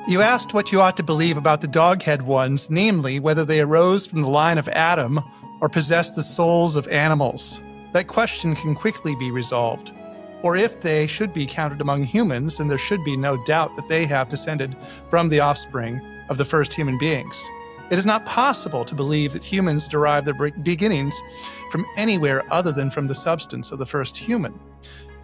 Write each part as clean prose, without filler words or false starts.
You asked what you ought to believe about the dog-head ones, namely whether they arose from the line of Adam or possessed the souls of animals. That question can quickly be resolved. For if they should be counted among humans, then there should be no doubt that they have descended from the offspring of the first human beings. It is not possible to believe that humans derive their beginnings from anywhere other than from the substance of the first human.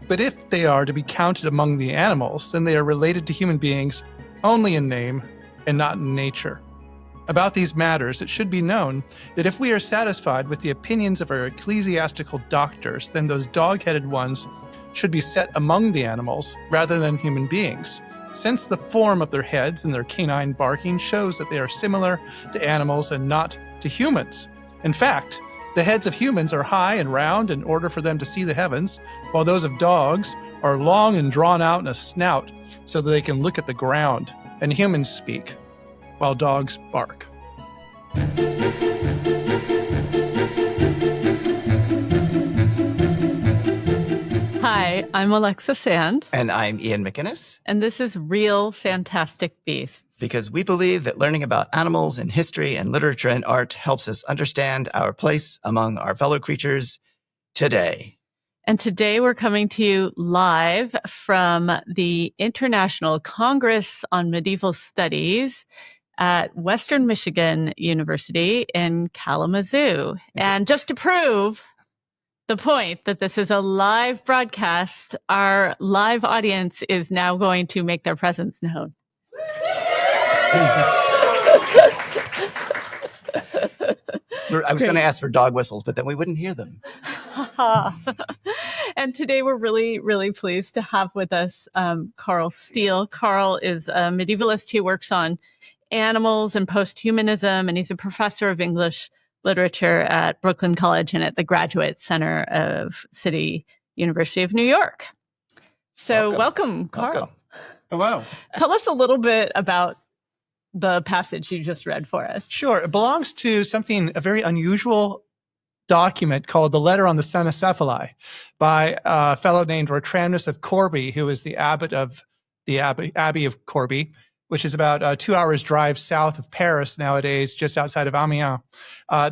But if they are to be counted among the animals, then they are related to human beings only in name and not in nature. About these matters, it should be known that if we are satisfied with the opinions of our ecclesiastical doctors, then those dog-headed ones should be set among the animals rather than human beings, since the form of their heads and their canine barking shows that they are similar to animals and not to humans. In fact, the heads of humans are high and round in order for them to see the heavens, while those of dogs are long and drawn out in a snout so that they can look at the ground, and humans speak, while dogs bark. Hi, I'm Alexa Sand. And I'm Ian McInnes. And this is Real Fantastic Beasts. Because we believe that learning about animals in history and literature and art helps us understand our place among our fellow creatures today. And today we're coming to you live from the International Congress on Medieval Studies at Western Michigan University in Kalamazoo. And just to prove the point that this is a live broadcast, our live audience is now going to make their presence known. I was going to ask for dog whistles, but then we wouldn't hear them. And today we're really, really pleased to have with us Karl Steel. Karl is a medievalist who works on animals and post-humanism, and he's a professor of English literature at Brooklyn College and at the Graduate Center of City University of New York. So welcome Karl. Welcome. Hello. Tell us a little bit about the passage you just read for us. Sure. It belongs to a very unusual document called the Letter on the Cynocephalus by a fellow named Retramnus of Corbie, who is the abbot of the Abbey of Corbie, which is about 2 hours drive south of Paris nowadays, just outside of Amiens.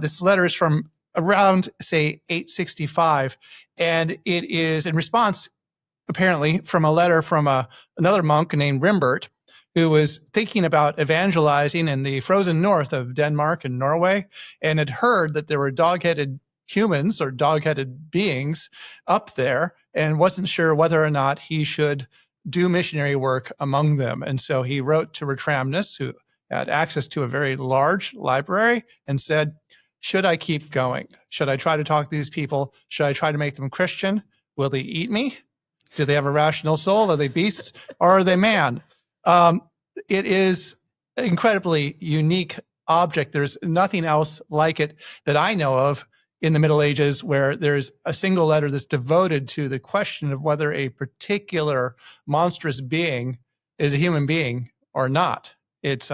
This letter is from around, say, 865, and it is in response, apparently, from a letter from another monk named Rimbert, who was thinking about evangelizing in the frozen north of Denmark and Norway, and had heard that there were dog-headed humans or dog-headed beings up there, and wasn't sure whether or not he should do missionary work among them. And so he wrote to Retramnus, who had access to a very large library, and said, should I keep going? Should I try to talk to these people? Should I try to make them Christian? Will they eat me? Do they have a rational soul? Are they beasts or are they man? It is an incredibly unique object. There's nothing else like it that I know of in the Middle Ages where there's a single letter that's devoted to the question of whether a particular monstrous being is a human being or not. It's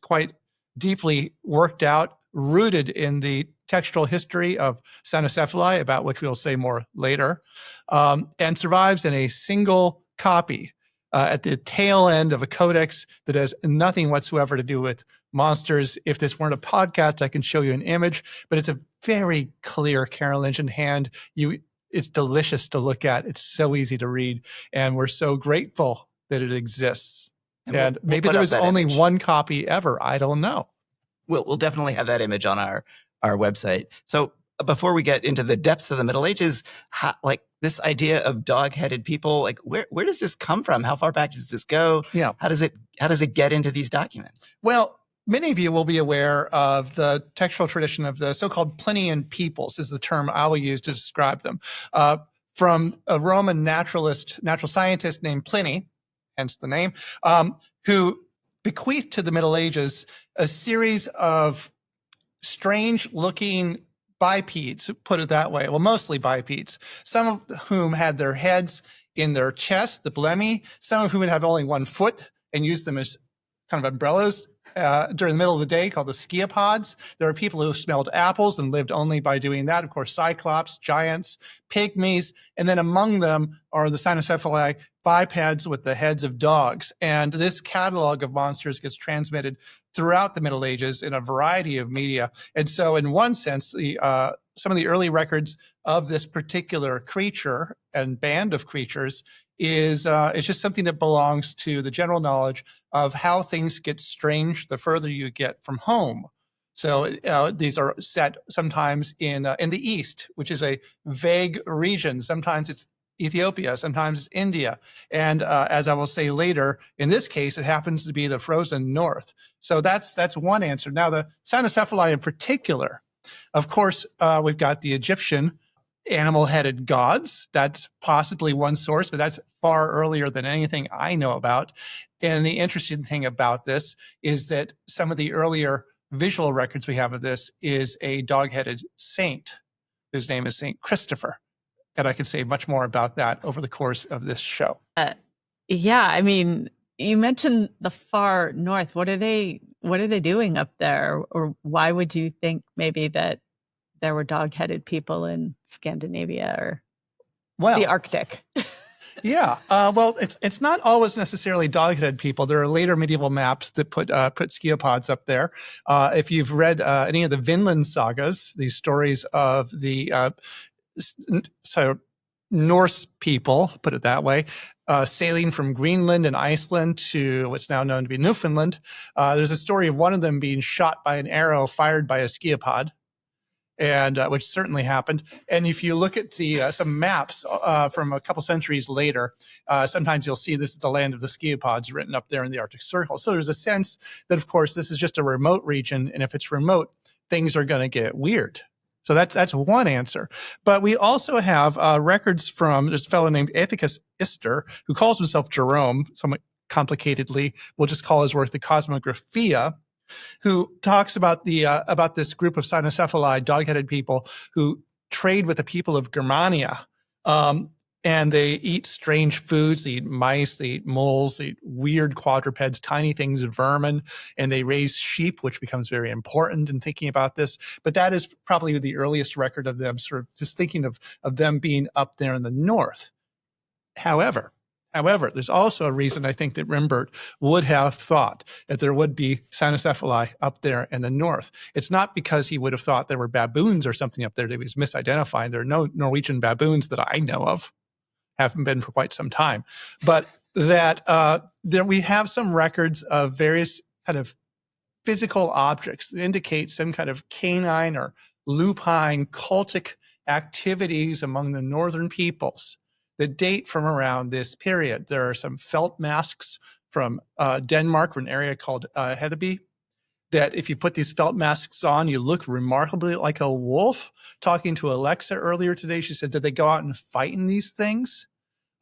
quite deeply worked out, rooted in the textual history of Cynocephalus, about which we'll say more later, and survives in a single copy at the tail end of a codex that has nothing whatsoever to do with monsters. If this weren't a podcast, I can show you an image, but it's a very clear Carolingian hand. It's delicious to look at. It's so easy to read, and we're so grateful that it exists. And maybe there was only one copy ever. I don't know. We'll definitely have that image on our website. So before we get into the depths of the Middle Ages, this idea of dog-headed people, where does this come from? How far back does this go? Yeah. How does it get into these documents? Well, many of you will be aware of the textual tradition of the so-called Plinian peoples, is the term I will use to describe them, from a Roman natural scientist named Pliny, hence the name, who bequeathed to the Middle Ages a series of strange-looking bipeds, put it that way. Well, mostly bipeds, some of whom had their heads in their chest, the blemi, some of whom would have only one foot and use them as kind of umbrellas during the middle of the day, called the sciapods. There are people who smelled apples and lived only by doing that. Of course, cyclops, giants, pygmies, and then among them are the cynocephali, bipeds with the heads of dogs. And this catalog of monsters gets transmitted throughout the Middle Ages in a variety of media. And so in one sense, some of the early records of this particular creature and band of creatures is just something that belongs to the general knowledge of how things get strange the further you get from home. So these are set sometimes in the East, which is a vague region. Sometimes it's Ethiopia, sometimes it's India. And as I will say later, in this case, it happens to be the frozen North. So that's one answer. Now, the Cynocephali in particular, of course, we've got the Egyptian animal-headed gods. That's possibly one source, but that's far earlier than anything I know about. And the interesting thing about this is that some of the earlier visual records we have of this is a dog-headed saint whose name is Saint Christopher. And I can say much more about that over the course of this show. Yeah, I mean, you mentioned the far north. What are they doing up there? Or why would you think maybe that there were dog-headed people in Scandinavia or the Arctic? Yeah, well, it's not always necessarily dog-headed people. There are later medieval maps that put sciapods up there. If you've read any of the Vinland sagas, these stories of the Norse people, put it that way, sailing from Greenland and Iceland to what's now known to be Newfoundland, there's a story of one of them being shot by an arrow fired by a sciapod, and which certainly happened. And if you look at some maps from a couple centuries later, sometimes you'll see this is the land of the sciapods written up there in the Arctic Circle. So there's a sense that, of course, this is just a remote region, and if it's remote, things are going to get weird. So that's one answer. But we also have records from this fellow named Aethicus Ister, who calls himself Jerome, somewhat complicatedly. We'll just call his work the Cosmographia, who talks about this group of Cynocephali, dog-headed people who trade with the people of Germania. And they eat strange foods. They eat mice, they eat moles, they eat weird quadrupeds, tiny things, vermin, and they raise sheep, which becomes very important in thinking about this. But that is probably the earliest record of them sort of just thinking of them being up there in the north. However, there's also a reason I think that Rimbert would have thought that there would be Cynocephali up there in the north. It's not because he would have thought there were baboons or something up there that he was misidentifying. There are no Norwegian baboons that I know of. Haven't been for quite some time, but that there we have some records of various kind of physical objects that indicate some kind of canine or lupine cultic activities among the northern peoples that date from around this period. There are some felt masks from Denmark, from an area called Hedeby, that if you put these felt masks on, you look remarkably like a wolf. Talking to Alexa earlier today, she said, did they go out and fight in these things?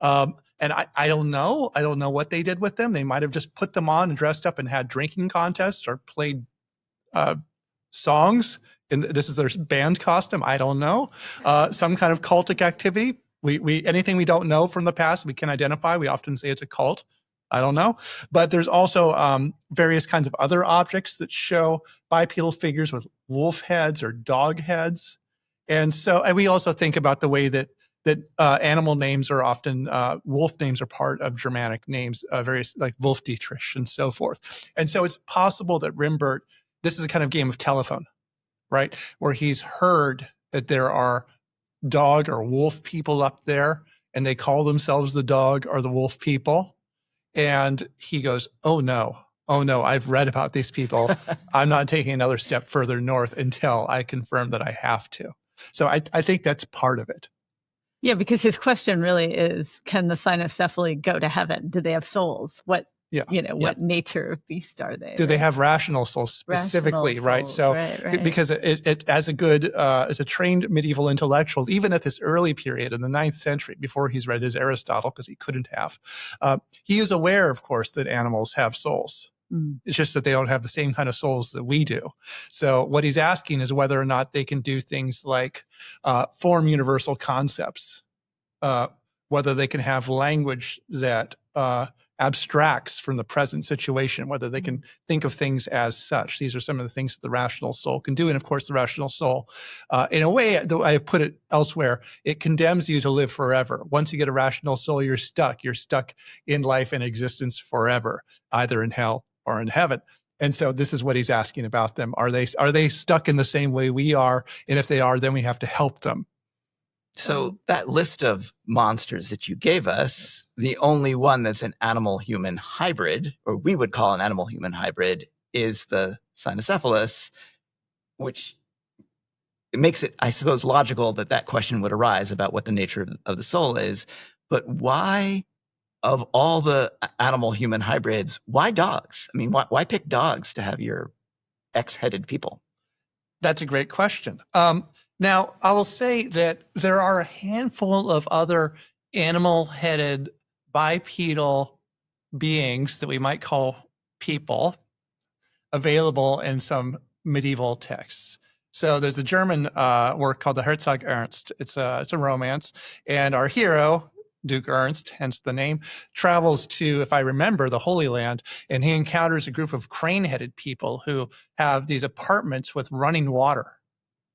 And I don't know. I don't know what they did with them. They might have just put them on and dressed up and had drinking contests or played songs. And this is their band costume. I don't know. Some kind of cultic activity. We anything we don't know from the past, we can identify. We often say it's a cult. I don't know. But there's also various kinds of other objects that show bipedal figures with wolf heads or dog heads. And we also think about the way that animal names are often, wolf names are part of Germanic names, various like Wolf Dietrich and so forth. And so it's possible that Rimbert, this is a kind of game of telephone, right? Where he's heard that there are dog or wolf people up there and they call themselves the dog or the wolf people. And he goes, oh no, I've read about these people. I'm not taking another step further north until I confirm that I have to. So I think that's part of it. Yeah, because his question really is, can the Cynocephali go to heaven? Do they have souls? What nature of beast are they? Do they have rational souls specifically, right? So because it as a trained medieval intellectual, even at this early period in the 9th century, before he's read his Aristotle, because he couldn't have, he is aware, of course, that animals have souls. It's just that they don't have the same kind of souls that we do. So what he's asking is whether or not they can do things like form universal concepts, whether they can have language that abstracts from the present situation, whether they can think of things as such. These are some of the things that the rational soul can do. And of course, the rational soul, in a way, the way I've put it elsewhere, it condemns you to live forever. Once you get a rational soul, you're stuck. You're stuck in life and existence forever, either in hell or in heaven. And so this is what he's asking about them. Are they stuck in the same way we are? And if they are, then we have to help them. So that list of monsters that you gave us, the only one that's an animal-human hybrid, or we would call an animal-human hybrid, is the Cynocephalus, which it makes it, I suppose, logical that question would arise about what the nature of the soul is. But why, of all the animal-human hybrids, why dogs? I mean, why pick dogs to have your X-headed people? That's a great question. Now, I will say that there are a handful of other animal-headed bipedal beings that we might call people available in some medieval texts. So there's a German work called the Herzog Ernst. It's a romance, and our hero, Duke Ernst, hence the name, travels to, if I remember, the Holy Land, and he encounters a group of crane-headed people who have these apartments with running water.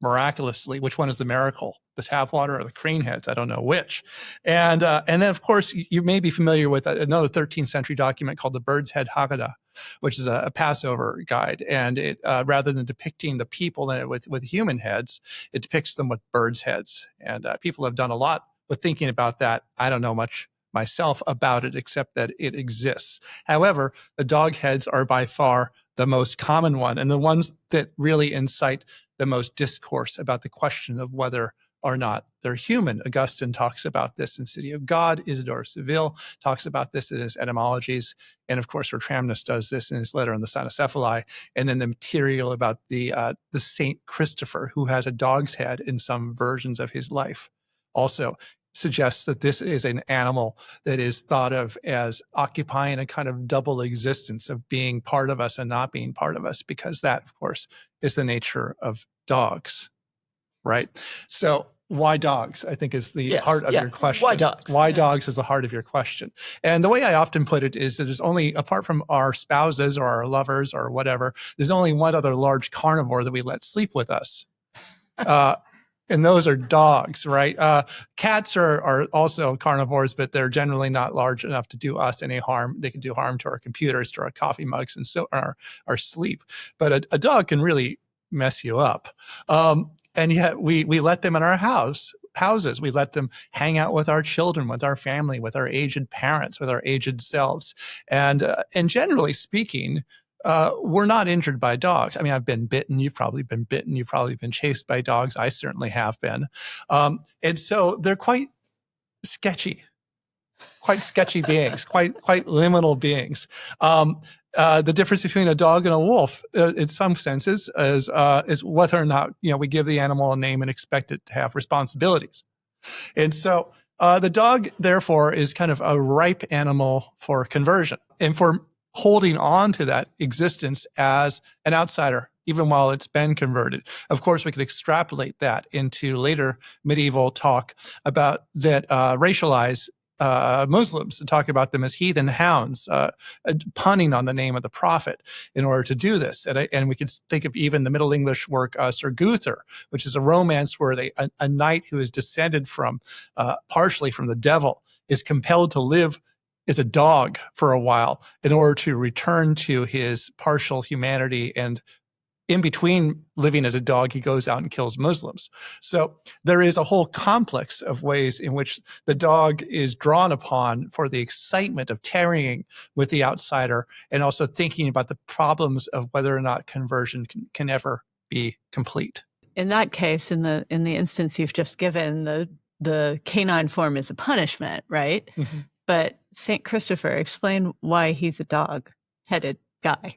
Miraculously, which one is the miracle? The tap water or the crane heads? I don't know which. And then, of course, you may be familiar with another 13th century document called the Bird's Head Haggadah, which is a Passover guide. And it rather than depicting the people in it with human heads, it depicts them with birds' heads. And people have done a lot with thinking about that. I don't know much myself about it, except that it exists. However, the dog heads are by far the most common one, and the ones that really incite the most discourse about the question of whether or not they're human. Augustine talks about this in City of God. Isidore of Seville talks about this in his etymologies. And of course, Ratramnus does this in his letter on the Cynocephali. And then the material about the Saint Christopher, who has a dog's head in some versions of his life, also suggests that this is an animal that is thought of as occupying a kind of double existence of being part of us and not being part of us, because that, of course, is the nature of dogs, right? So why dogs, I think, is the heart of your question. Why dogs? Why dogs is the heart of your question. And the way I often put it is that there's only, apart from our spouses or our lovers or whatever, there's only one other large carnivore that we let sleep with us. And those are dogs, right? Cats are also carnivores, but they're generally not large enough to do us any harm. They can do harm to our computers, to our coffee mugs, and so our sleep. But a dog can really mess you up. And yet we let them in our houses. We let them hang out with our children, with our family, with our aged parents, with our aged selves. And generally speaking, we're not injured by dogs. I mean, I've been bitten. You've probably been bitten. You've probably been chased by dogs. I certainly have been. And so they're quite sketchy beings, quite liminal beings. The difference between a dog and a wolf, in some senses, is whether or not, we give the animal a name and expect it to have responsibilities. And so the dog, therefore, is kind of a ripe animal for conversion and for holding on to that existence as an outsider, even while it's been converted. Of course, we could extrapolate that into later medieval talk about that racialize Muslims and talk about them as heathen hounds, punning on the name of the prophet in order to do this. And we could think of even the Middle English work, Sir Gunther, which is a romance where a knight who is descended from, partially from the devil, is compelled to live as a dog for a while in order to return to his partial humanity. And in between living as a dog, he goes out and kills Muslims. So there is a whole complex of ways in which the dog is drawn upon for the excitement of tarrying with the outsider and also thinking about the problems of whether or not conversion can ever be complete. In that case, in the instance you've just given, the canine form is a punishment, right? Mm-hmm. But St. Christopher, explain why he's a dog-headed guy.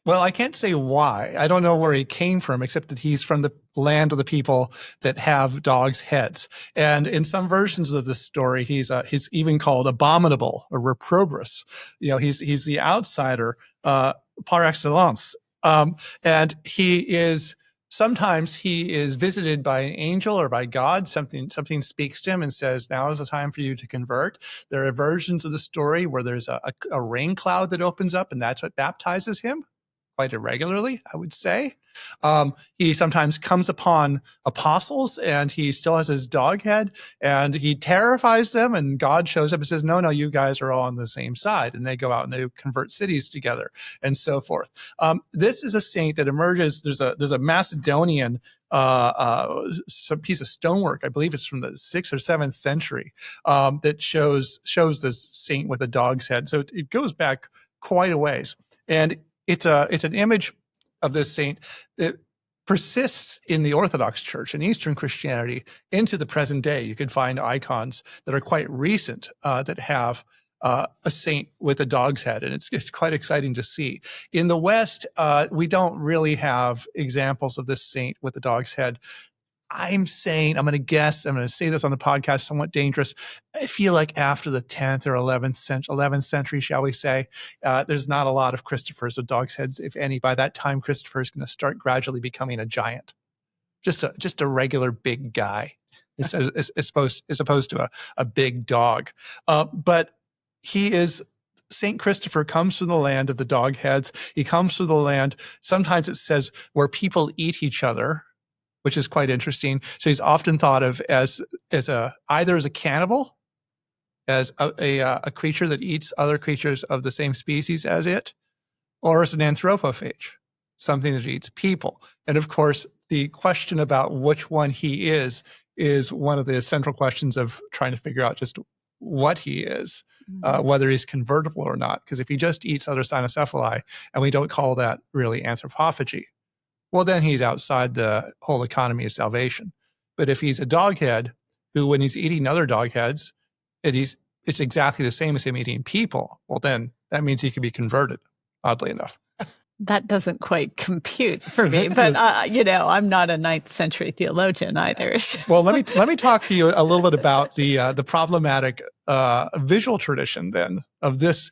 Well, I can't say why. I don't know where he came from, except that he's from the land of the people that have dogs' heads. And in some versions of this story, he's even called abominable or reprobus. He's the outsider par excellence. And he is Sometimes he is visited by an angel or by God. Something speaks to him and says, now is the time for you to convert. There are versions of the story where there's a rain cloud that opens up, and that's what baptizes him, quite irregularly, I would say. He sometimes comes upon apostles, and he still has his dog head, and he terrifies them, and God shows up and says, no, you guys are all on the same side. And they go out and they convert cities together and so forth. This is a saint that emerges. There's a Macedonian some piece of stonework, I believe it's from the 6th or 7th century, that shows this saint with a dog's head. So it goes back quite a ways. And it's an image of this saint that persists in the Orthodox Church and Eastern Christianity into the present day. You can find icons that are quite recent that have a saint with a dog's head, and it's quite exciting to see. In the West, we don't really have examples of this saint with the dog's head. I'm going to say this on the podcast, somewhat dangerous. I feel like after the 10th or 11th century, shall we say, there's not a lot of Christophers with dog's heads, if any. By that time, Christopher is going to start gradually becoming a giant, just a regular big guy, as opposed to a big dog. But St. Christopher comes from the land of the dog heads. He comes from the land, sometimes it says, where people eat each other, which is quite interesting. So he's often thought of as either as a cannibal, as a creature that eats other creatures of the same species as it, or as an anthropophage, something that eats people. And of course, the question about which one he is one of the central questions of trying to figure out just what he is, whether he's convertible or not. Because if he just eats other cynocephali, and we don't call that really anthropophagy, well, then he's outside the whole economy of salvation. But if he's a doghead who, when he's eating other dogheads, it's exactly the same as him eating people, well, then that means he can be converted, oddly enough. That doesn't quite compute for me, but I'm not a 9th century theologian either. So. Well, let me talk to you a little bit about the problematic visual tradition then of this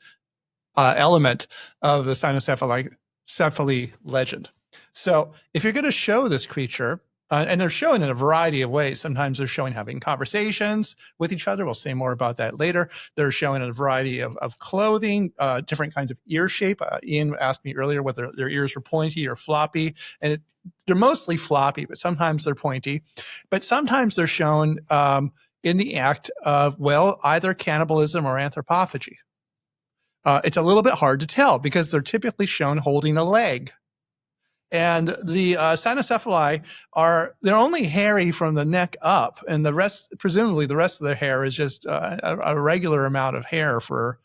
element of the Cynocephaly legend. So, if you're going to show this creature, and they're showing in a variety of ways. Sometimes they're showing having conversations with each other. We'll say more about that later. They're showing a variety of clothing, different kinds of ear shape. Ian asked me earlier whether their ears were pointy or floppy, and they're mostly floppy, but sometimes they're pointy. But sometimes they're shown in the act of, either cannibalism or anthropophagy. It's a little bit hard to tell because they're typically shown holding a leg. And the cynocephali they're only hairy from the neck up, and presumably the rest of their hair is just a regular amount of hair for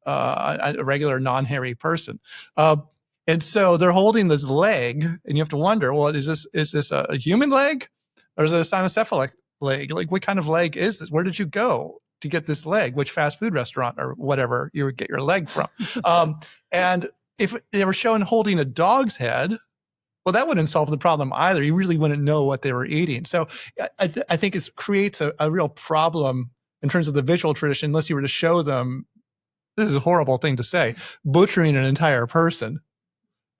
a regular non-hairy person. And so they're holding this leg, and you have to wonder, well, is this a human leg or is it a cynocephalic leg? Like, what kind of leg is this? Where did you go to get this leg? Which fast food restaurant or whatever you would get your leg from? And if they were shown holding a dog's head, well, that wouldn't solve the problem either. You really wouldn't know what they were eating. So I think it creates a real problem in terms of the visual tradition, unless you were to show them, this is a horrible thing to say, butchering an entire person.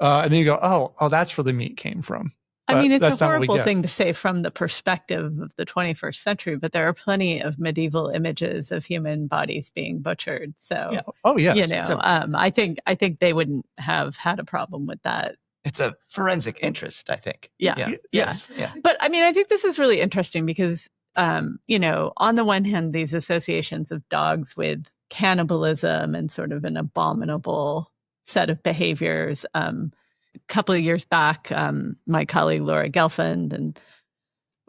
And then you go, oh, that's where the meat came from. I mean, it's a horrible thing to say from the perspective of the 21st century, but there are plenty of medieval images of human bodies being butchered. So, yeah. Oh, yes. I think they wouldn't have had a problem with that. It's a forensic interest, I think. Yeah. Yes. Yeah. But I mean, I think this is really interesting because, on the one hand, these associations of dogs with cannibalism and sort of an abominable set of behaviors. A couple of years back, my colleague Laura Gelfand and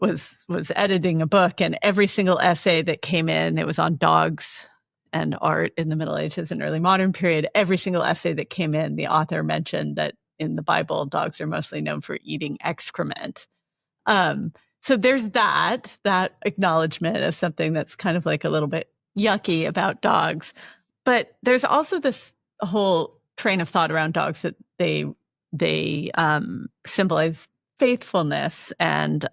was editing a book, and every single essay that came in, it was on dogs and art in the Middle Ages and early modern period. Every single essay that came in, the author mentioned that in the Bible, dogs are mostly known for eating excrement. So there's that acknowledgement of something that's kind of like a little bit yucky about dogs. But there's also this whole train of thought around dogs that they symbolize faithfulness and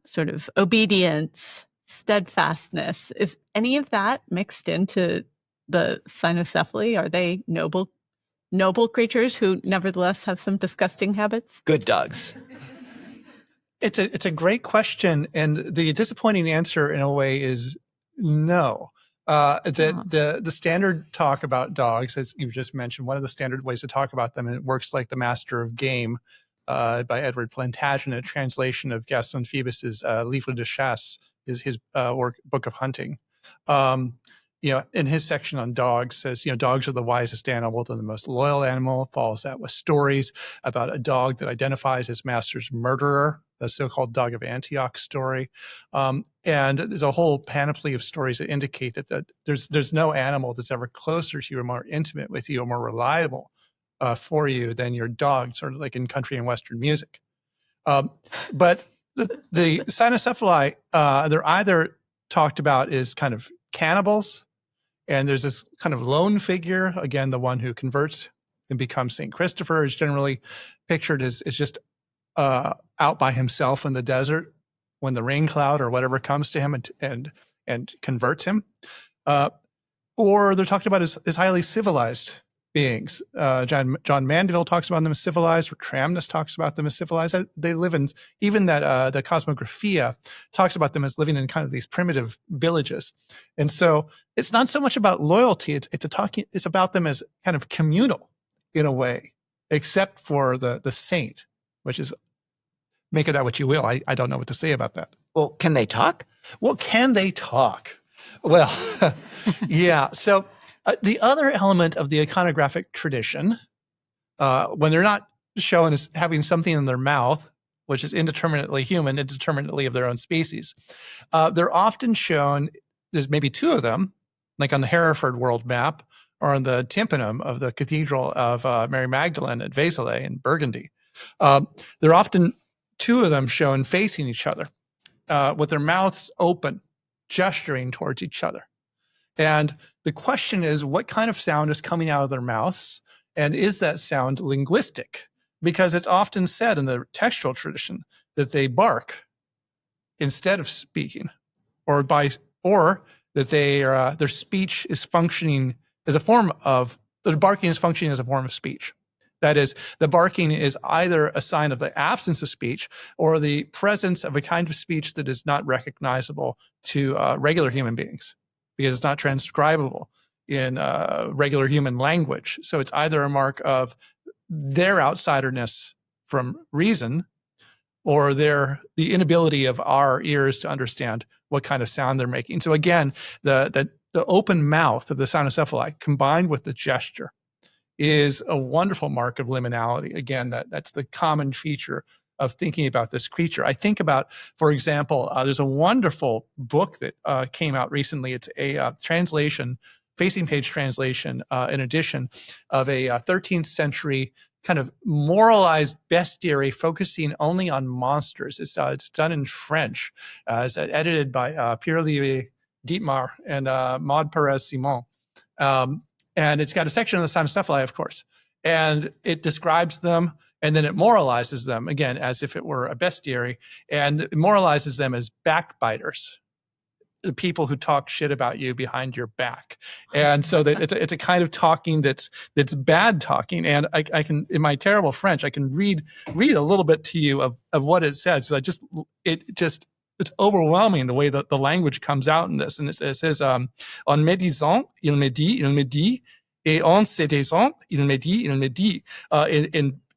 sort of obedience, steadfastness. Is any of that mixed into the cynocephaly? Are they noble creatures who nevertheless have some disgusting habits? Good dogs. It's a great question, and the disappointing answer in a way is no. The standard talk about dogs, as you just mentioned, one of the standard ways to talk about them, and it works like The Master of Game by Edward Plantagenet, a translation of Gaston Phoebus's Livre de Chasse, is his book of hunting. In his section on dogs says, dogs are the wisest animal, they're the most loyal animal, follows that with stories about a dog that identifies his master's murderer, the so-called Dog of Antioch story. And there's a whole panoply of stories that indicate that there's no animal that's ever closer to you or more intimate with you or more reliable for you than your dog, sort of like in country and Western music. But the cynocephali, they're either talked about as kind of cannibals, and there's this kind of lone figure, again, the one who converts and becomes St. Christopher is generally pictured as just out by himself in the desert when the rain cloud or whatever comes to him and converts him. Or they're talked about as highly civilized beings. John Mandeville talks about them as civilized, or Tramnus talks about them as civilized. They live in, even that the Cosmographia talks about them as living in kind of these primitive villages. And so it's not so much about loyalty, it's about them as kind of communal in a way, except for the saint, which is, make of that what you will. I don't know what to say about that. Well, can they talk? Well, can they talk? Well, yeah. So the other element of the iconographic tradition, when they're not shown as having something in their mouth, which is indeterminately human, indeterminately of their own species, they're often shown, there's maybe two of them, like on the Hereford world map or on the tympanum of the Cathedral of Mary Magdalene at Vézelay in Burgundy. There are often two of them shown facing each other with their mouths open, gesturing towards each other. And the question is, what kind of sound is coming out of their mouths? And is that sound linguistic? Because it's often said in the textual tradition that they bark instead of speaking, or that their speech is functioning as a form of, the barking is functioning as a form of speech. That is, the barking is either a sign of the absence of speech or the presence of a kind of speech that is not recognizable to regular human beings, because it's not transcribable in regular human language. So it's either a mark of their outsiderness from reason, or the inability of our ears to understand what kind of sound they're making. So again, the open mouth of the cynocephali combined with the gesture is a wonderful mark of liminality. Again, that's the common feature of thinking about this creature. I think about, for example, there's a wonderful book that came out recently. It's a translation, facing page translation, an edition of a 13th century kind of moralized bestiary focusing only on monsters. It's done in French. It's edited by Pierre-Olivier Dietmar and Maud Perez-Simon. And it's got a section on the cynocephali, of course, and it describes them, and then it moralizes them, again, as if it were a bestiary, and it moralizes them as backbiters, the people who talk shit about you behind your back. And so that it's a kind of talking that's bad talking. And I can, in my terrible French, I can read a little bit to you of what it says. It's overwhelming the way that the language comes out in this. And it says, en médisant, il me dit, et en se taisant, il me dit.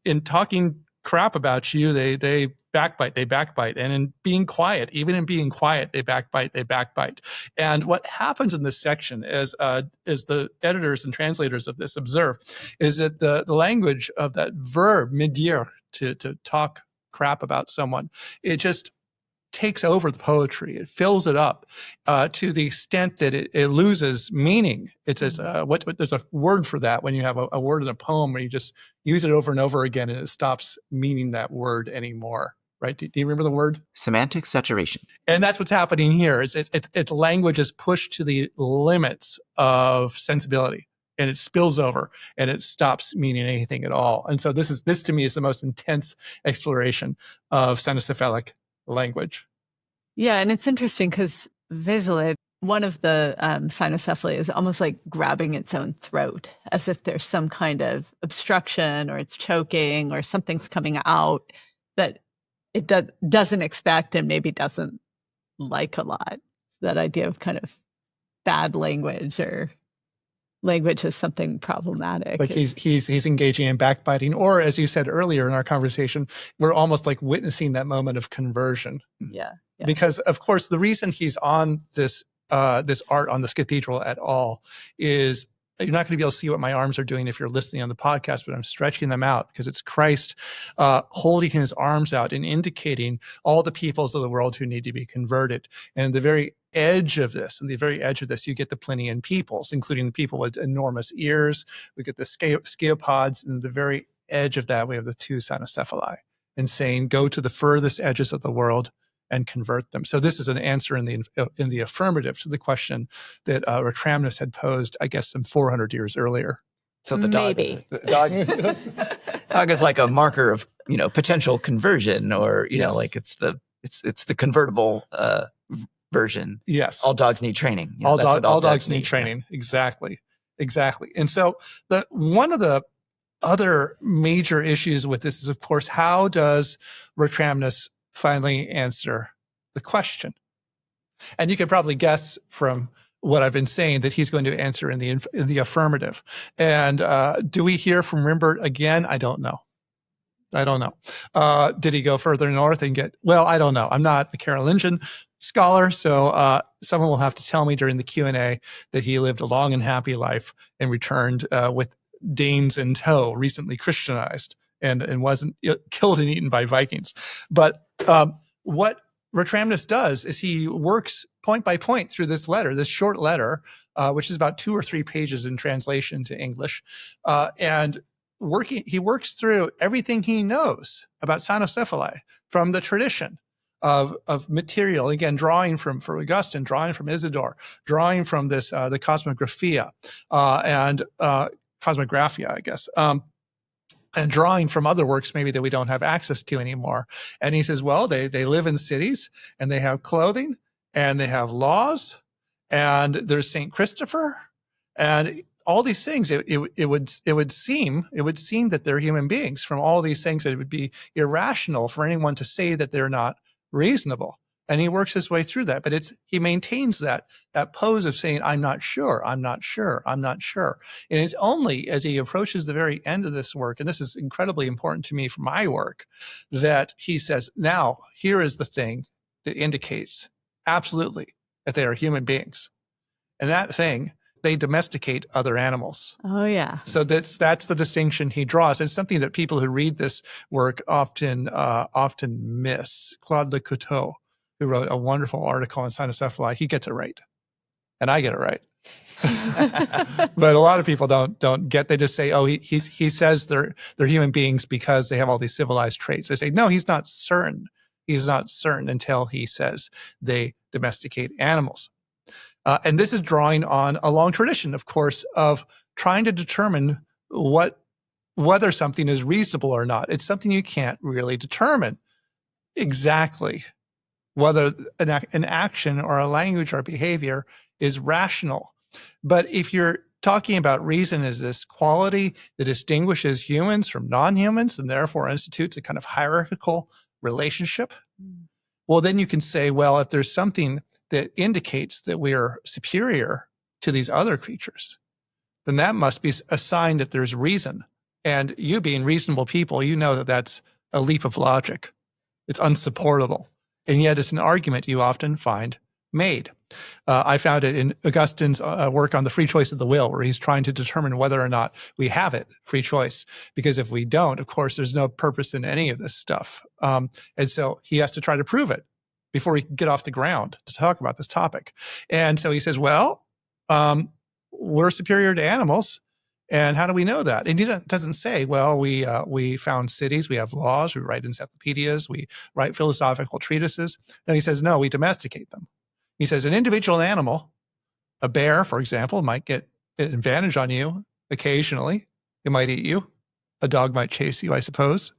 In talking crap about you, they backbite. And in being quiet, even in being quiet, they backbite. And what happens in this section, as the editors and translators of this observe, is that the language of that verb, me dire, to talk crap about someone, it just takes over the poetry. It fills it up to the extent that it loses meaning. It's as there's a word for that when you have a word in a poem where you just use it over and over again and it stops meaning that word anymore. Right? Do you remember the word? Semantic saturation. And that's what's happening here. It's language is pushed to the limits of sensibility, and it spills over and it stops meaning anything at all. And so this to me is the most intense exploration of cynocephalic language. Yeah, and it's interesting because Vézelay, one of the cynocephaly, is almost like grabbing its own throat, as if there's some kind of obstruction or it's choking or something's coming out that it doesn't expect and maybe doesn't like a lot. That idea of kind of bad language or language is something problematic. Like he's engaging in backbiting, or as you said earlier in our conversation, we're almost like witnessing that moment of conversion. Yeah. Because of course the reason he's on this art on this cathedral at all is you're not going to be able to see what my arms are doing if you're listening on the podcast, but I'm stretching them out because it's Christ holding his arms out and indicating all the peoples of the world who need to be converted. And the very edge of this, you get the Plinian peoples, including the people with enormous ears. We get the scaepods, and the very edge of that, we have the two cynocephalus, and saying, go to the furthest edges of the world and convert them. So this is an answer in the affirmative to the question that Ratramnus had posed, I guess, some 400 years earlier. So the dog, Maybe. dog is like a marker of potential conversion, or Yes. like it's the convertible version. Yes, All dogs need training. all dogs need training. Exactly. And so one of the other major issues with this is, of course, how does Ratramnus finally answer the question? And you can probably guess from what I've been saying that he's going to answer in the affirmative. And do we hear from Rimbert again? I don't know. Did he go further north and well, I don't know. I'm not a Carolingian scholar, so someone will have to tell me during the Q&A that he lived a long and happy life and returned with Danes in tow, recently Christianized, and wasn't killed and eaten by Vikings. But what Ratramnus does is he works point by point through this letter, this short letter, which is about 2 or 3 pages in translation to English, and he works through everything he knows about cynocephaly from the tradition of material, again, drawing from Augustine, drawing from Isidore, drawing from this the Cosmographia and Cosmographia, I guess, and drawing from other works maybe that we don't have access to anymore. And he says, well, they live in cities and they have clothing and they have laws, and there's Saint Christopher and all these things. It would seem that they're human beings from all these things, that it would be irrational for anyone to say that they're not reasonable. And he works his way through that, but he maintains that pose of saying, I'm not sure. And it's only as he approaches the very end of this work, and this is incredibly important to me for my work, that he says, now, here is the thing that indicates absolutely that they are human beings. And that thing, they domesticate other animals. Oh, yeah. So that's the distinction he draws. And it's something that people who read this work often miss. Claude Le Couteau, who wrote a wonderful article on cynocephaly, he gets it right. And I get it right. But a lot of people don't get, they just say, oh, he says they're human beings because they have all these civilized traits. They say, no, he's not certain. He's not certain until he says they domesticate animals. And this is drawing on a long tradition, of course, of trying to determine whether something is reasonable or not. It's something you can't really determine exactly whether an action or a language or behavior is rational. But if you're talking about reason as this quality that distinguishes humans from non-humans and therefore institutes a kind of hierarchical relationship, well, then you can say, well, if there's something that indicates that we are superior to these other creatures, then that must be a sign that there's reason. And you being reasonable people, you know that that's a leap of logic. It's unsupportable. And yet it's an argument you often find made. I found it in Augustine's work on the free choice of the will, where he's trying to determine whether or not we have it, free choice. Because if we don't, of course, there's no purpose in any of this stuff. And so he has to try to prove it before he can get off the ground to talk about this topic. And so he says, well, we're superior to animals. And how do we know that? And he doesn't say, well, we found cities, we have laws, we write encyclopedias, we write philosophical treatises. No, he says, no, we domesticate them. He says an individual animal, a bear, for example, might get an advantage on you occasionally. It might eat you. A dog might chase you, I suppose.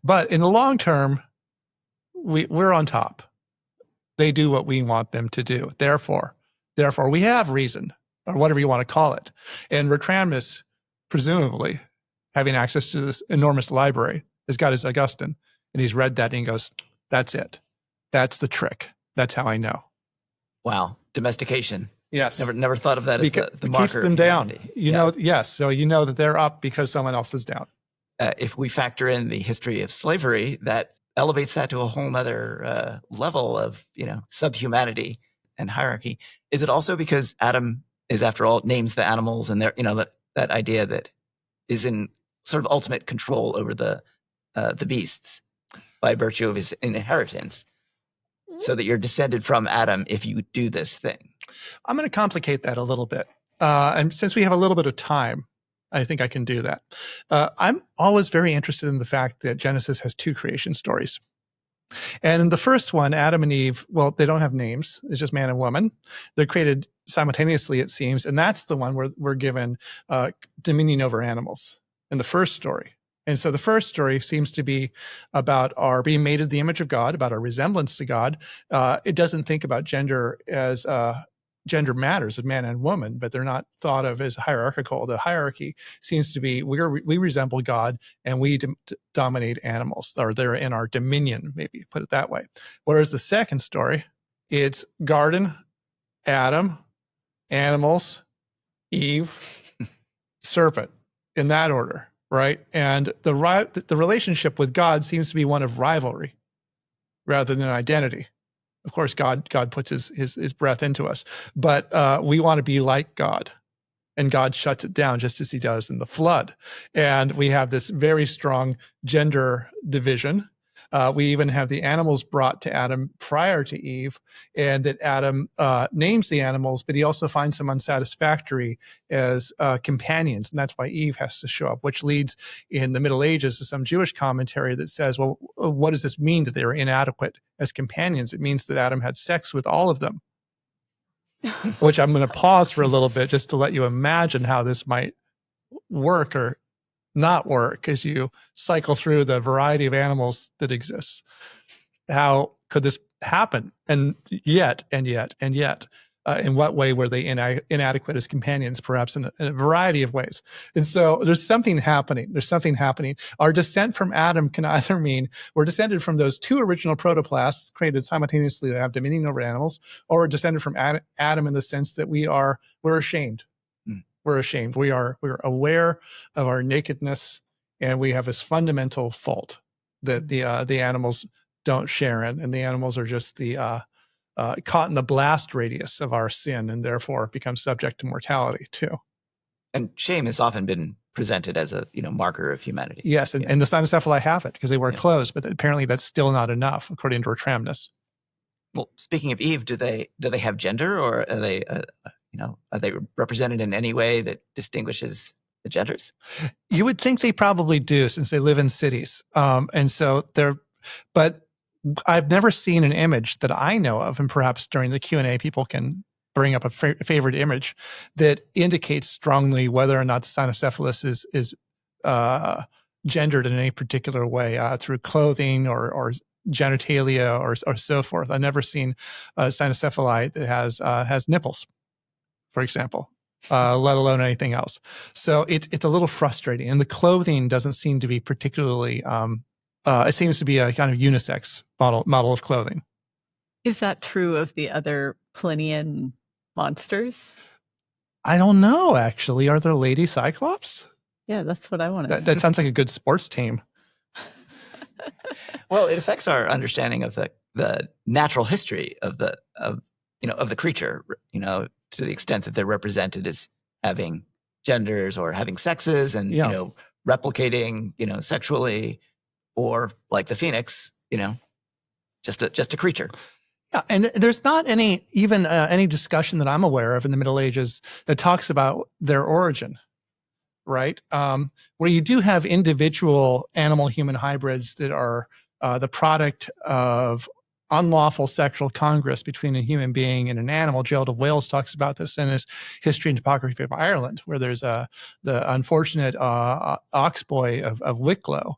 But in the long term, we're on top. They do what we want them to do. Therefore, we have reason, or whatever you want to call it. And Ratramnus, presumably, having access to this enormous library, has got his Augustine, and he's read that and he goes, That's it. That's the trick. That's how I know. Wow. Domestication. Yes. Never thought of that as the It marker keeps them of down. humanity. You know, yes. So you know that they're up because someone else is down. If we factor in the history of slavery, that elevates that to a whole nother level of, subhumanity and hierarchy. Is it also because Adam is, after all, names the animals, and that idea that is in sort of ultimate control over the beasts by virtue of his inheritance, so that you're descended from Adam if you do this thing? I'm going to complicate that a little bit. And since we have a little bit of time, I think I can do that. I'm always very interested in the fact that Genesis has two creation stories. And in the first one, Adam and Eve, well, they don't have names. It's just man and woman. They're created simultaneously, it seems. And that's the one where we're given dominion over animals in the first story. And so the first story seems to be about our being made in the image of God, about our resemblance to God. It doesn't think about gender as gender matters of man and woman, but they're not thought of as hierarchical. The hierarchy seems to be we resemble God and we dominate animals, or they're in our dominion, maybe put it that way. Whereas the second story, it's garden, Adam, animals, Eve, serpent, in that order. Right. And the relationship with God seems to be one of rivalry rather than identity. Of course, God puts his breath into us, but we want to be like God, and God shuts it down just as he does in the flood. And we have this very strong gender division. We even have the animals brought to Adam prior to Eve, and that Adam names the animals, but he also finds them unsatisfactory as companions. And that's why Eve has to show up, which leads in the Middle Ages to some Jewish commentary that says, well, what does this mean that they are inadequate as companions? It means that Adam had sex with all of them, which I'm going to pause for a little bit just to let you imagine how this might work or not work as you cycle through the variety of animals that exists. How could this happen? And yet, in what way were they inadequate as companions? Perhaps in a variety of ways. And so there's something happening. Our descent from Adam can either mean we're descended from those two original protoplasts created simultaneously to have dominion over animals, or we're descended from Adam in the sense that we're ashamed. We're ashamed. We're aware of our nakedness, and we have this fundamental fault that the animals don't share in, and the animals are just the caught in the blast radius of our sin, and therefore become subject to mortality too. And shame has often been presented as a marker of humanity. Yes, and the Cynocephali have it because they wear clothes, but apparently that's still not enough, according to Ratramnus. Well, speaking of Eve, do they have gender, or are they are they represented in any way that distinguishes the genders? You would think they probably do, since they live in cities, and so but I've never seen an image that I know of, and perhaps during the Q&A people can bring up a favorite image that indicates strongly whether or not the Cynocephalus is gendered in any particular way through clothing or genitalia or so forth. I've never seen a Cynocephaly that has nipples, for example, let alone anything else. So it's a little frustrating, and the clothing doesn't seem to be particularly. It seems to be a kind of unisex model of clothing. Is that true of the other Plinian monsters? I don't know, actually. Are there lady cyclops? Yeah, that's what I want to know. That sounds like a good sports team. Well, it affects our understanding of the natural history of the creature, to the extent that they're represented as having genders or having sexes and replicating, sexually, or like the phoenix, just a creature. Yeah, and there's not any discussion that I'm aware of in the Middle Ages that talks about their origin, right? Where you do have individual animal-human hybrids that are the product of unlawful sexual congress between a human being and an animal. Gerald of Wales talks about this in his History and Topography of Ireland, where there's the unfortunate ox boy of Wicklow,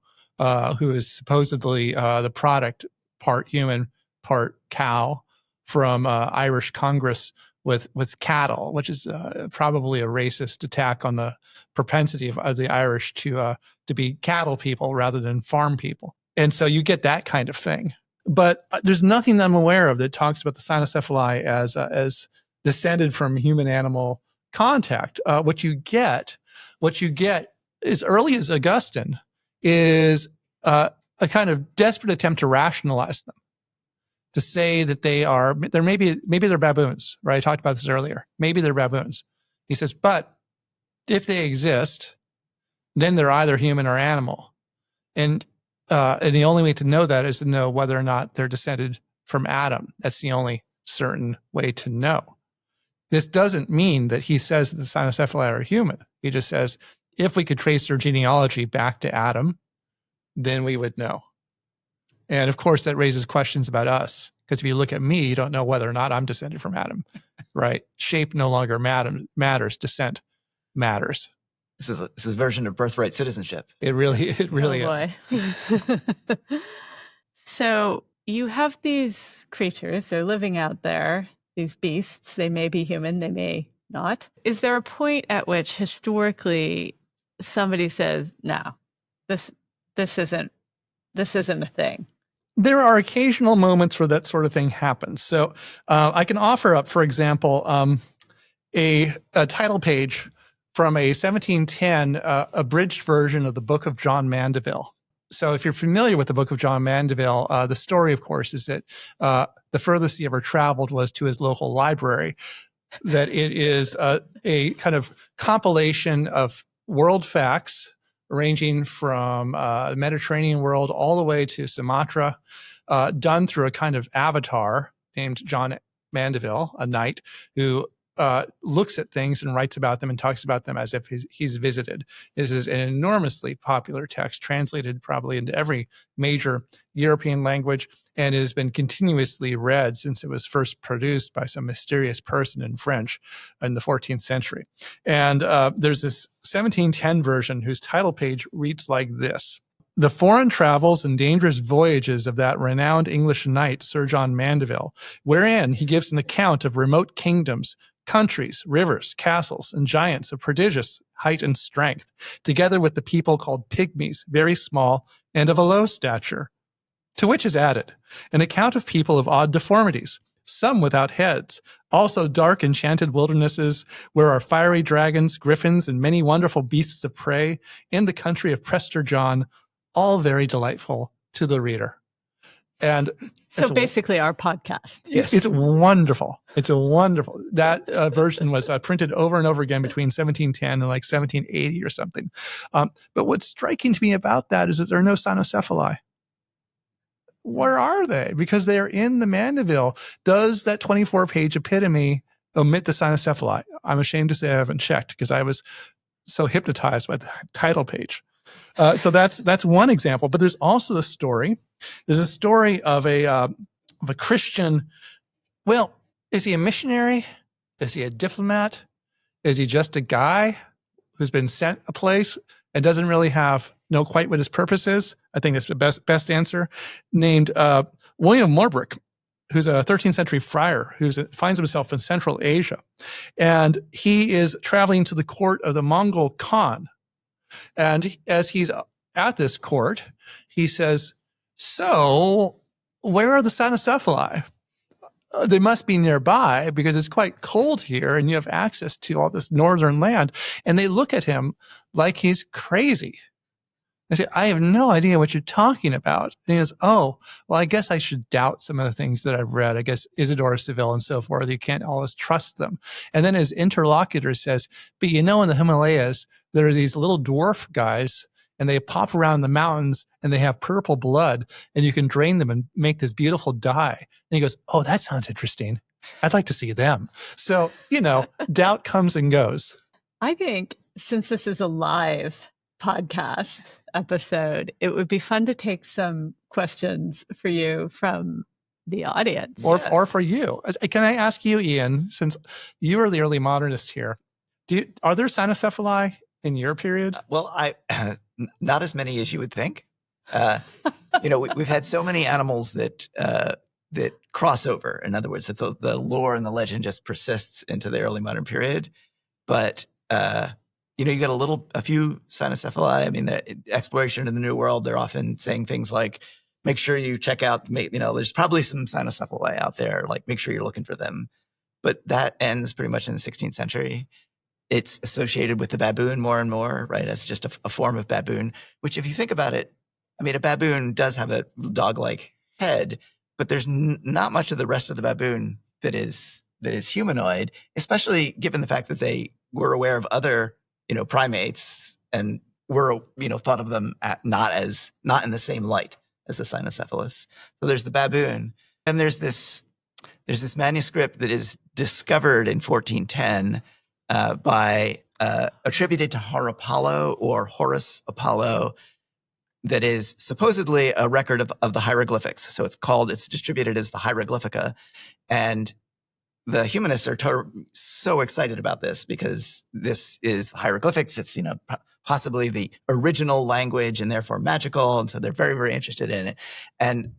who is supposedly the product, part human, part cow, from Irish Congress with cattle, which is probably a racist attack on the propensity of the Irish to be cattle people rather than farm people. And so you get that kind of thing. But there's nothing that I'm aware of that talks about the Cynocephalus as descended from human-animal contact. What you get as early as Augustine is a kind of desperate attempt to rationalize them, to say that they're maybe they're baboons, right? I talked about this earlier. Maybe they're baboons. He says, but if they exist, then they're either human or animal. And the only way to know that is to know whether or not they're descended from Adam. That's the only certain way to know. This doesn't mean that he says that the Cynocephali are human. He just says, if we could trace their genealogy back to Adam, then we would know. And of course, that raises questions about us. Because if you look at me, you don't know whether or not I'm descended from Adam, right? Shape no longer matters. Descent matters. This is a version of birthright citizenship. It really is. So you have these creatures, they're living out there, these beasts, they may be human, they may not. Is there a point at which historically somebody says, no, this isn't a thing? There are occasional moments where that sort of thing happens. So I can offer up, for example, a title page from a 1710 abridged version of the Book of John Mandeville. So if you're familiar with the Book of John Mandeville, the story, of course, is that the furthest he ever traveled was to his local library, that it is a kind of compilation of world facts ranging from the Mediterranean world all the way to Sumatra, done through a kind of avatar named John Mandeville, a knight who looks at things and writes about them and talks about them as if he's visited. This is an enormously popular text, translated probably into every major European language, and it has been continuously read since it was first produced by some mysterious person in French in the 14th century. And there's this 1710 version whose title page reads like this: "The foreign travels and dangerous voyages of that renowned English knight, Sir John Mandeville, wherein he gives an account of remote kingdoms, countries, rivers, castles, and giants of prodigious height and strength, together with the people called pygmies, very small and of a low stature. To which is added an account of people of odd deformities, some without heads, also dark enchanted wildernesses, where are fiery dragons, griffins, and many wonderful beasts of prey, in the country of Prester John, all very delightful to the reader." And so basically our podcast. Yes. It's wonderful. That version was printed over and over again between 1710 and like 1780 or something. But what's striking to me about that is that there are no Cynocephali. Where are they? Because they are in the Mandeville. Does that 24-page epitome omit the Cynocephali? I'm ashamed to say I haven't checked because I was so hypnotized by the title page. So that's one example. But there's also the story. There's a story of a Christian. Well, is he a missionary? Is he a diplomat? Is he just a guy who's been sent a place and doesn't really know quite what his purpose is? I think that's the best answer. Named William Morbrick, who's a 13th century friar who finds himself in Central Asia. And he is traveling to the court of the Mongol Khan. And as he's at this court, he says, "So, where are the Cynocephali? They must be nearby because it's quite cold here and you have access to all this northern land." And they look at him like he's crazy. They say, "I have no idea what you're talking about." And he goes, "Oh, well, I guess I should doubt some of the things that I've read. I guess Isidore Seville and so forth, you can't always trust them." And then his interlocutor says, "But in the Himalayas, there are these little dwarf guys and they pop around the mountains and they have purple blood and you can drain them and make this beautiful dye." And he goes, "Oh, that sounds interesting. I'd like to see them." So, doubt comes and goes. I think since this is a live podcast episode, it would be fun to take some questions for you from the audience. Or for you. Can I ask you, Ian, since you are the early modernist here, are there Cynocephali in your period? Well, not as many as you would think. We've had so many animals that cross over. In other words, that the lore and the legend just persists into the early modern period. But you got a few Cynocephali. I mean, the exploration of the New World, they're often saying things like, make sure you check out, there's probably some Cynocephali out there. Like, make sure you're looking for them. But that ends pretty much in the 16th century. It's associated with the baboon more and more, right? As just a form of baboon, which if you think about it, I mean, a baboon does have a dog-like head, but there's not much of the rest of the baboon that is humanoid, especially given the fact that they were aware of other, primates and were, thought of them not in the same light as the Cynocephalus. So there's the baboon, and there's this manuscript that is discovered in 1410 attributed to Apollo or Horus Apollo, that is supposedly a record of the hieroglyphics. So it's distributed as the Hieroglyphica. And the humanists are so excited about this because this is hieroglyphics. It's, possibly the original language and therefore magical. And so they're very, very interested in it. And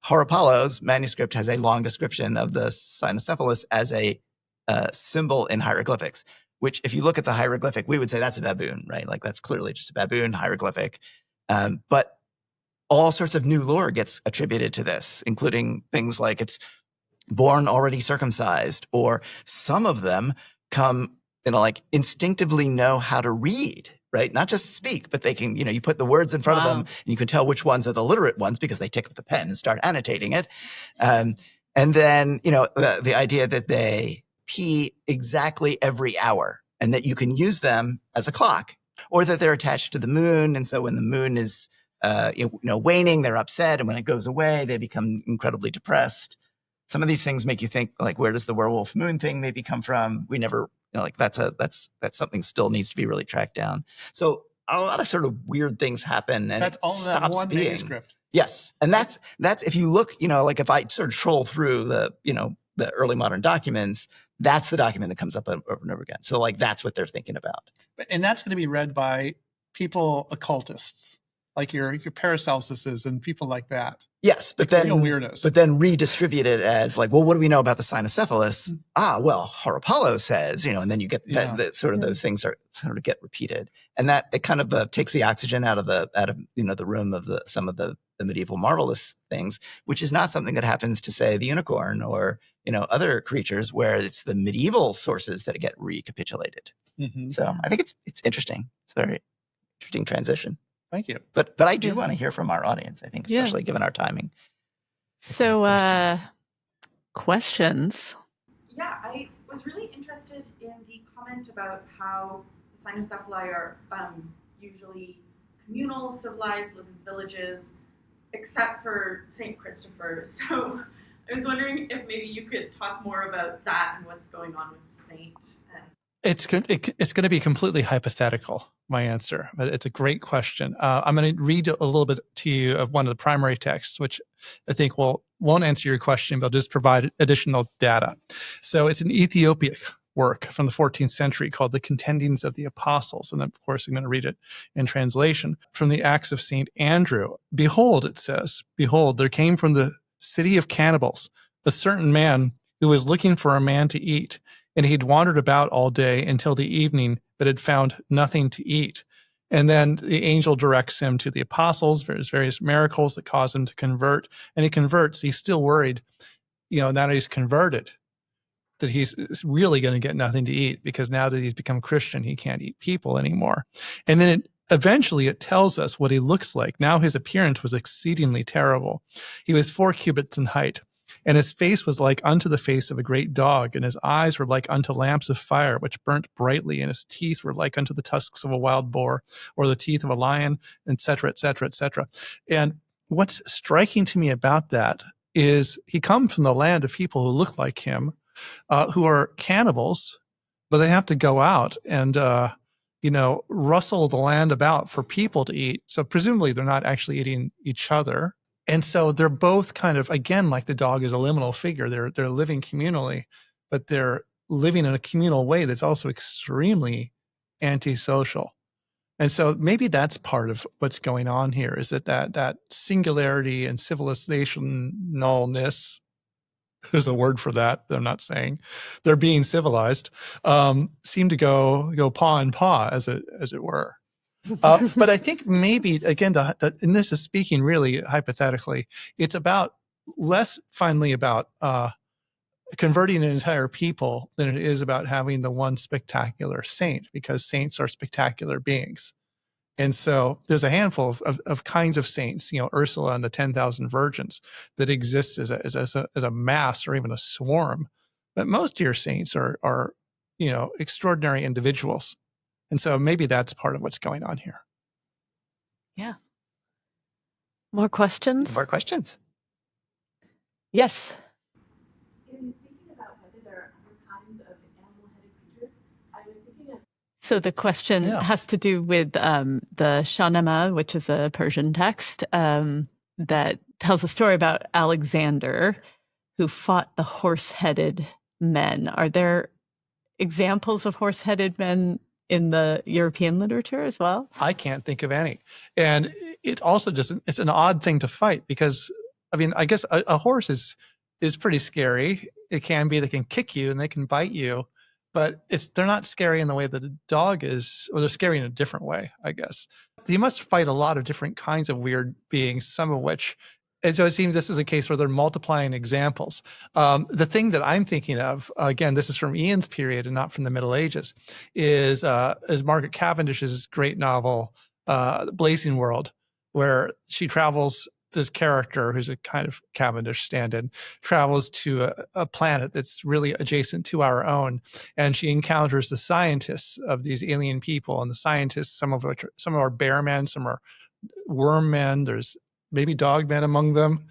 Apollo's manuscript has a long description of the Cynocephalus as a symbol in hieroglyphics, which if you look at the hieroglyphic, we would say that's a baboon, right? Like that's clearly just a baboon hieroglyphic. But all sorts of new lore gets attributed to this, including things like it's born already circumcised, or some of them come, like instinctively know how to read, right? Not just speak, but they can, you put the words in front of them and you can tell which ones are the literate ones because they take up the pen and start annotating it. And then, the idea that they pee exactly every hour and that you can use them as a clock, or that they're attached to the moon. And so when the moon is, waning, they're upset. And when it goes away, they become incredibly depressed. Some of these things make you think, like, where does the werewolf moon thing maybe come from? We never, that's something still needs to be really tracked down. So a lot of sort of weird things happen, and that's all in that one manuscript. Yes, and that's if you look, like if I sort of troll through the early modern documents, that's the document that comes up over and over again. So like that's what they're thinking about, and that's going to be read by people, occultists, like your Paracelsuses and people like that. Yes, but like then real weirdos. But then redistribute it as like, well, what do we know about the Cynocephalus? Well, Apollo says, and then you get that sort of those things sort of get repeated, and that it kind of takes the oxygen out of the room of some of the medieval marvelous things, which is not something that happens to, say, the unicorn or other creatures, where it's the medieval sources that get recapitulated. Mm-hmm. So I think it's interesting. It's a very interesting transition. Thank you. But I do want to hear from our audience, I think, especially given our timing. So, questions? Yeah, I was really interested in the comment about how the Cynocephali are usually communal, civilized, live in villages, except for St. Christopher. So I was wondering if maybe you could talk more about that and what's going on with the saint. It's going to be completely hypothetical, my answer, but it's a great question. I'm going to read a little bit to you of one of the primary texts, which I think won't answer your question, but just provide additional data. So it's an Ethiopic work from the 14th century called The Contendings of the Apostles. And of course, I'm going to read it in translation from the Acts of St. Andrew. Behold, it says, behold, there came from the city of cannibals a certain man who was looking for a man to eat. And he'd wandered about all day until the evening, but had found nothing to eat. And then the angel directs him to the apostles, various miracles that cause him to convert. And he converts. He's still worried, now that he's converted, that he's really going to get nothing to eat, because now that he's become Christian, he can't eat people anymore. And then eventually it tells us what he looks like. Now his appearance was exceedingly terrible. He was 4 cubits in height. And his face was like unto the face of a great dog, and his eyes were like unto lamps of fire, which burnt brightly, and his teeth were like unto the tusks of a wild boar, or the teeth of a lion, et cetera, et cetera, et cetera. And what's striking to me about that is he comes from the land of people who look like him, who are cannibals, but they have to go out and, rustle the land about for people to eat. So presumably they're not actually eating each other. And so they're both kind of, again, like the dog is a liminal figure. They're living communally, but they're living in a communal way that's also extremely antisocial. And so maybe that's part of what's going on here, is that singularity and civilizationalness, there's a word for that I'm not saying, they're being civilized, seem to go paw in paw, as it were. But I think maybe, again, and this is speaking really hypothetically, it's about less finally about converting an entire people than it is about having the one spectacular saint, because saints are spectacular beings. And so there's a handful of kinds of saints, Ursula and the 10,000 virgins, that exist as a mass or even a swarm. But most dear saints are extraordinary individuals. And so maybe that's part of what's going on here. Yeah. More questions? More questions? Yes. In thinking about whether there are other kinds of animal-headed creatures, I was thinking of. So the question has to do with the Shahnameh, which is a Persian text that tells a story about Alexander, who fought the horse-headed men. Are there examples of horse-headed men in the European literature as well? I can't think of any. And it also it's an odd thing to fight, because, I mean, I guess a horse is pretty scary. It can be, they can kick you and they can bite you, but they're not scary in the way that a dog is, or they're scary in a different way, I guess. You must fight a lot of different kinds of weird beings, some of which, and so it seems this is a case where they're multiplying examples. The thing that I'm thinking of, again, this is from Ian's period and not from the Middle Ages, is Margaret Cavendish's great novel, The Blazing World, where she travels, this character who's a kind of Cavendish stand-in, travels to a planet that's really adjacent to our own, and she encounters the scientists of these alien people, and the scientists, some of are bear men, some are worm men, there's maybe dog men among them.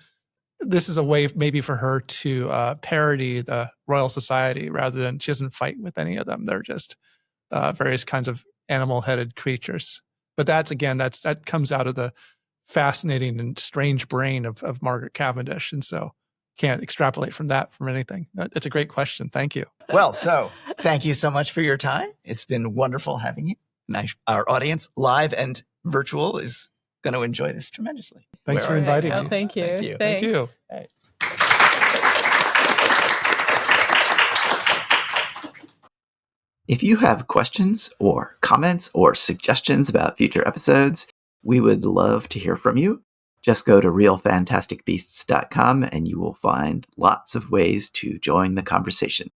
This is a way maybe for her to parody the Royal Society, rather than, she doesn't fight with any of them. They're just various kinds of animal-headed creatures. But that comes out of the fascinating and strange brain of Margaret Cavendish. And so can't extrapolate from anything. It's a great question. Thank you. Well, so thank you so much for your time. It's been wonderful having you. And our audience, live and virtual, is going to enjoy this tremendously. Thanks for inviting me. Thank you. Thank you. Thank you. Right. If you have questions or comments or suggestions about future episodes, we would love to hear from you. Just go to realfantasticbeasts.com and you will find lots of ways to join the conversation.